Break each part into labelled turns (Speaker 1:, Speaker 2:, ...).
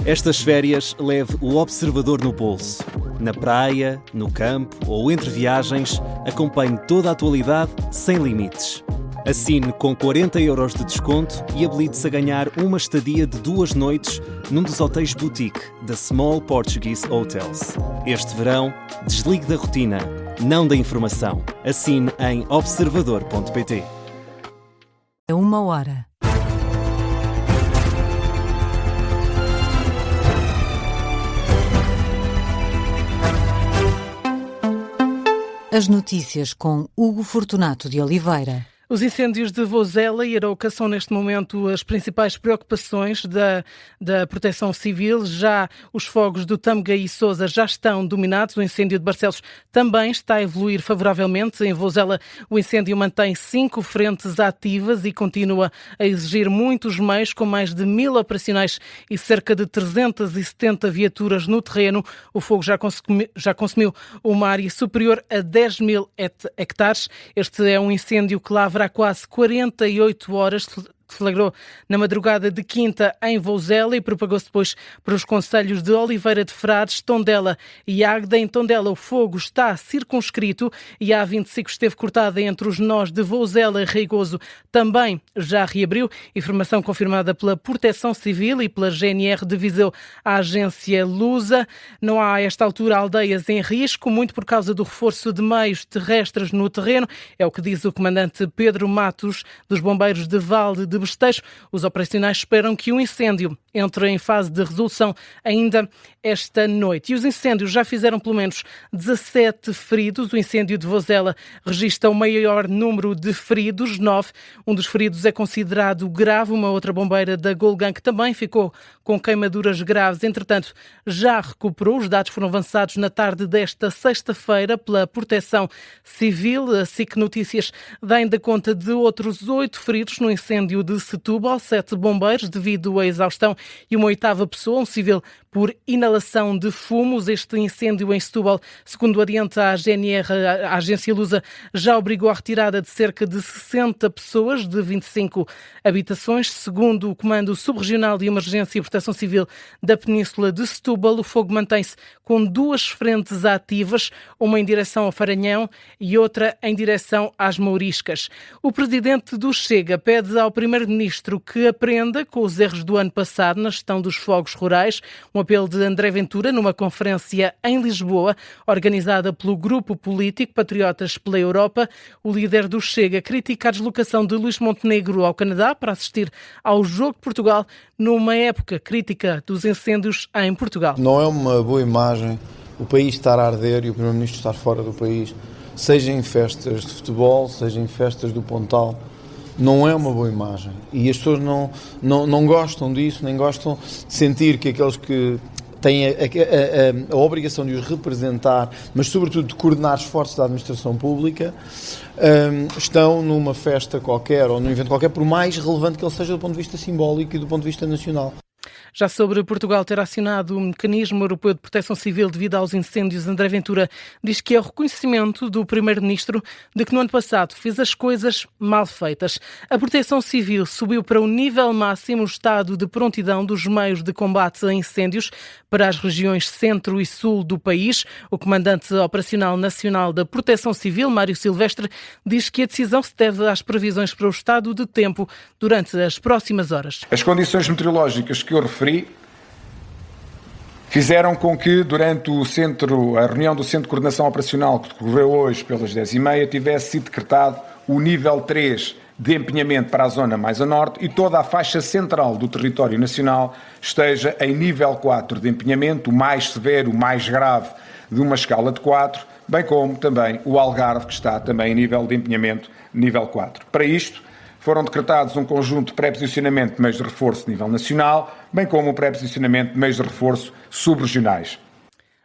Speaker 1: Estas férias leve o observador no bolso. Na praia, no campo ou entre viagens, acompanhe toda a atualidade sem limites. Assine com 40€ de desconto e habilite-se a ganhar uma estadia de 2 noites num dos hotéis boutique da Small Portuguese Hotels. Este verão, desligue da rotina, não da informação. Assine em observador.pt.
Speaker 2: É 1h. As notícias com Hugo Fortunato de Oliveira.
Speaker 3: Os incêndios de Vozela e Arouca são neste momento as principais preocupações da Proteção Civil. Já os fogos do Tâmega e Sousa já estão dominados. O incêndio de Barcelos também está a evoluir favoravelmente. Em Vozela, o incêndio mantém 5 frentes ativas e continua a exigir muitos meios, com mais de 1000 operacionais e cerca de 370 viaturas no terreno. O fogo já consumiu uma área superior a 10.000 hectares. Este é um incêndio que lava há quase 48 horas, flagrou na madrugada de quinta em Vozela e propagou-se depois para os concelhos de Oliveira de Frades, Tondela e Águeda. Em Tondela o fogo está circunscrito e a A25 esteve cortada entre os nós de Vozela e Reigoso. Também já reabriu. Informação confirmada pela Proteção Civil e pela GNR de Viseu, a agência Lusa. Não há a esta altura aldeias em risco, muito por causa do reforço de meios terrestres no terreno. É o que diz o comandante Pedro Matos, dos Bombeiros de Valde de Bestejo. Os operacionais esperam que o incêndio entre em fase de resolução ainda esta noite. E os incêndios já fizeram pelo menos 17 feridos. O incêndio de Vozela registra o maior número de feridos, 9. Um dos feridos é considerado grave. Uma outra bombeira da Golgan que também ficou com queimaduras graves, entretanto, já recuperou. Os dados foram avançados na tarde desta sexta-feira pela Proteção Civil. A SIC Notícias dá ainda conta de outros 8 feridos no incêndio de Setúbal, 7 bombeiros devido à exaustão e uma 8ª pessoa, um civil, por inalação de fumos. Este incêndio em Setúbal, segundo adianta a GNR, a agência Lusa, já obrigou à retirada de cerca de 60 pessoas de 25 habitações. Segundo o Comando Subregional de Emergência e Proteção Civil da Península de Setúbal, o fogo mantém-se com 2 frentes ativas, uma em direção ao Faranhão e outra em direção às Mouriscas. O presidente do Chega pede ao primeiro-ministro que aprenda com os erros do ano passado na gestão dos fogos rurais. Um apelo de André Ventura numa conferência em Lisboa, organizada pelo grupo político Patriotas pela Europa. O líder do Chega critica a deslocação de Luís Montenegro ao Canadá para assistir ao Jogo de Portugal numa época crítica dos incêndios em Portugal.
Speaker 4: Não é uma boa imagem o país estar a arder e o primeiro-ministro estar fora do país, seja em festas de futebol, seja em festas do Pontal. Não é uma boa imagem e as pessoas não gostam disso, nem gostam de sentir que aqueles que têm a obrigação de os representar, mas sobretudo de coordenar esforços da administração pública, estão numa festa qualquer ou num evento qualquer, por mais relevante que ele seja do ponto de vista simbólico e do ponto de vista nacional.
Speaker 3: Já sobre Portugal ter acionado o Mecanismo Europeu de Proteção Civil devido aos incêndios, André Ventura diz que é o reconhecimento do Primeiro-Ministro de que no ano passado fez as coisas mal feitas. A Proteção Civil subiu para o nível máximo o estado de prontidão dos meios de combate a incêndios para as regiões centro e sul do país. O Comandante Operacional Nacional da Proteção Civil, Mário Silvestre, diz que a decisão se deve às previsões para o estado de tempo durante as próximas horas.
Speaker 5: As condições meteorológicas que eu referi fizeram com que, durante a reunião do Centro de Coordenação Operacional, que decorreu hoje pelas 10h30, tivesse sido decretado o nível 3 de empenhamento para a zona mais a norte e toda a faixa central do território nacional esteja em nível 4 de empenhamento, o mais severo, o mais grave de uma escala de 4, bem como também o Algarve, que está também em nível de empenhamento nível 4. Para isto, foram decretados um conjunto de pré-posicionamento de meios de reforço de nível nacional, bem como o pré-posicionamento de meios de reforço subregionais.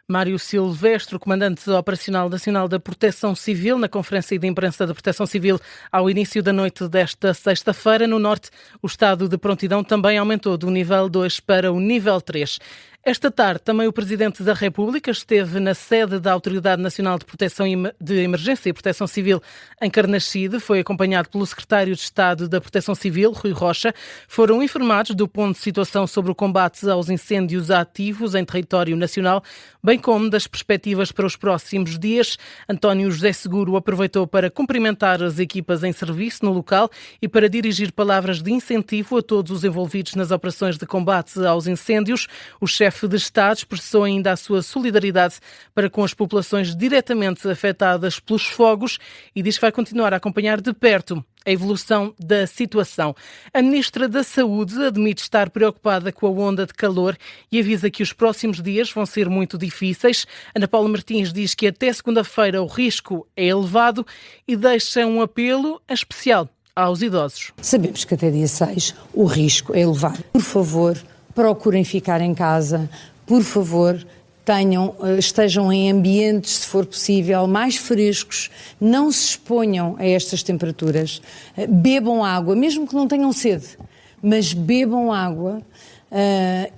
Speaker 3: Mário Silvestre, comandante operacional nacional da Proteção Civil, na conferência de imprensa da Proteção Civil ao início da noite desta sexta-feira. No norte, o estado de prontidão também aumentou do nível 2 para o nível 3. Esta tarde, também o Presidente da República esteve na sede da Autoridade Nacional de Proteção de Emergência e Proteção Civil em Carnaxide. Foi acompanhado pelo Secretário de Estado da Proteção Civil, Rui Rocha. Foram informados do ponto de situação sobre o combate aos incêndios ativos em território nacional, bem como das perspectivas para os próximos dias. António José Seguro aproveitou para cumprimentar as equipas em serviço no local e para dirigir palavras de incentivo a todos os envolvidos nas operações de combate aos incêndios. O chefe de Estado expressou ainda a sua solidariedade para com as populações diretamente afetadas pelos fogos e diz que vai continuar a acompanhar de perto a evolução da situação. A Ministra da Saúde admite estar preocupada com a onda de calor e avisa que os próximos dias vão ser muito difíceis. Ana Paula Martins diz que até segunda-feira o risco é elevado e deixa um apelo especial aos idosos.
Speaker 6: Sabemos que até dia 6 o risco é elevado. Por favor, procurem ficar em casa, por favor, estejam em ambientes, se for possível, mais frescos, não se exponham a estas temperaturas, bebam água, mesmo que não tenham sede, mas bebam água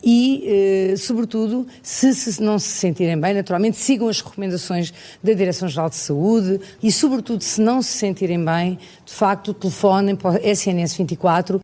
Speaker 6: e, sobretudo, se não se sentirem bem, naturalmente, sigam as recomendações da Direção-Geral de Saúde e, sobretudo, se não se sentirem bem, de facto, telefonem para o SNS 24.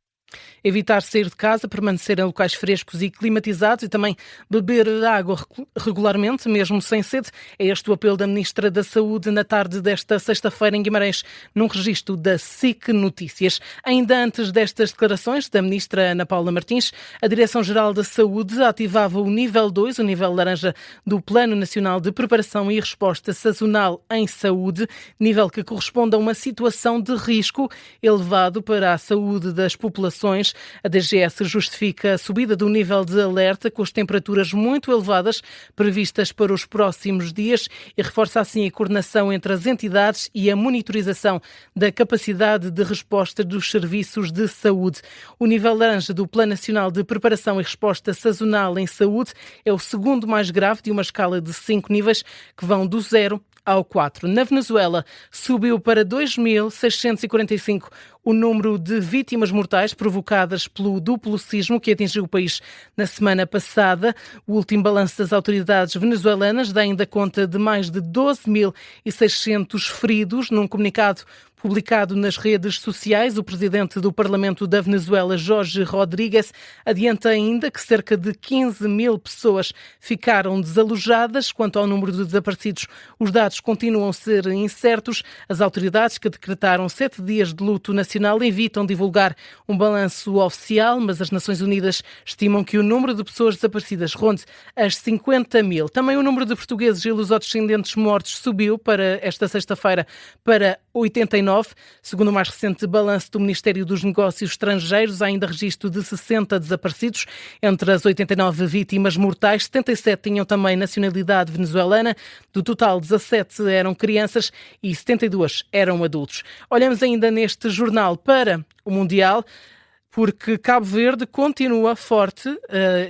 Speaker 3: Evitar sair de casa, permanecer em locais frescos e climatizados e também beber água regularmente, mesmo sem sede. É este o apelo da Ministra da Saúde na tarde desta sexta-feira em Guimarães, num registro da SIC Notícias. Ainda antes destas declarações da Ministra Ana Paula Martins, a Direção-Geral da Saúde ativava o nível 2, o nível laranja do Plano Nacional de Preparação e Resposta Sazonal em Saúde, nível que corresponde a uma situação de risco elevado para a saúde das populações. A DGS justifica a subida do nível de alerta com as temperaturas muito elevadas previstas para os próximos dias e reforça assim a coordenação entre as entidades e a monitorização da capacidade de resposta dos serviços de saúde. O nível laranja do Plano Nacional de Preparação e Resposta Sazonal em Saúde é o segundo mais grave de uma escala de 5 níveis que vão do 0 ao 4. Na Venezuela, subiu para 2.645 o número de vítimas mortais provocadas pelo duplo sismo que atingiu o país na semana passada. O último balanço das autoridades venezuelanas dá ainda conta de mais de 12.600 feridos. Num comunicado publicado nas redes sociais, o presidente do Parlamento da Venezuela, Jorge Rodríguez, adianta ainda que cerca de 15.000 pessoas ficaram desalojadas. Quanto ao número de desaparecidos, os dados continuam a ser incertos. As autoridades, que decretaram 7 dias de luto nacional, evitam divulgar um balanço oficial, mas as Nações Unidas estimam que o número de pessoas desaparecidas ronde as 50.000. Também o número de portugueses e lusodescendentes mortos subiu para esta sexta-feira para 89. Segundo o mais recente balanço do Ministério dos Negócios Estrangeiros, há ainda registro de 60 desaparecidos. Entre as 89 vítimas mortais, 77 tinham também nacionalidade venezuelana. Do total, 17 eram crianças e 72 eram adultos. Olhamos ainda neste jornal para o Mundial, porque Cabo Verde continua forte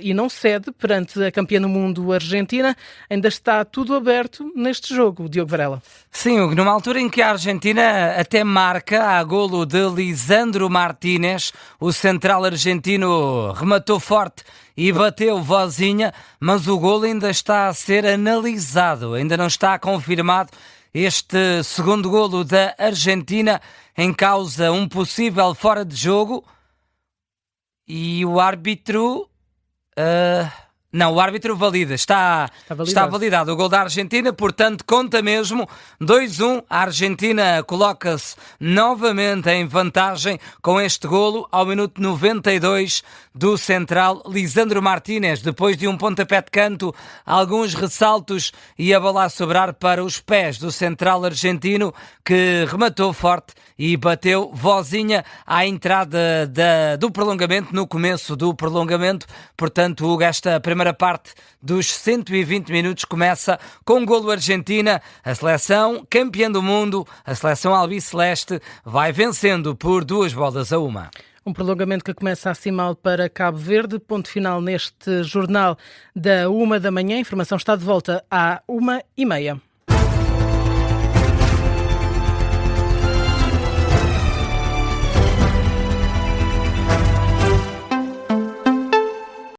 Speaker 3: e não cede perante a campeã do mundo Argentina. Ainda está tudo aberto neste jogo, Diogo Varela.
Speaker 7: Sim, Hugo, numa altura em que a Argentina até marca a golo de Lisandro Martínez, o central argentino rematou forte e bateu Vozinha, mas o golo ainda está a ser analisado, ainda não está confirmado. Este segundo golo da Argentina, em causa um possível fora de jogo. E o árbitro... o árbitro valida. Está validado o gol da Argentina, portanto conta mesmo 2-1. A Argentina coloca-se novamente em vantagem com este golo ao minuto 92 do central Lisandro Martínez. Depois de um pontapé de canto, alguns ressaltos e a bola a sobrar para os pés do central argentino, que rematou forte e bateu Vozinha à entrada do prolongamento, no começo do prolongamento. Portanto, Hugo, esta primeira parte dos 120 minutos começa com um golo Argentina. A seleção campeã do mundo, a seleção albiceleste, vai vencendo por 2-1.
Speaker 3: Um prolongamento que começa assim mal para Cabo Verde. Ponto final neste jornal da 1 da manhã. A informação está de volta à 1h30.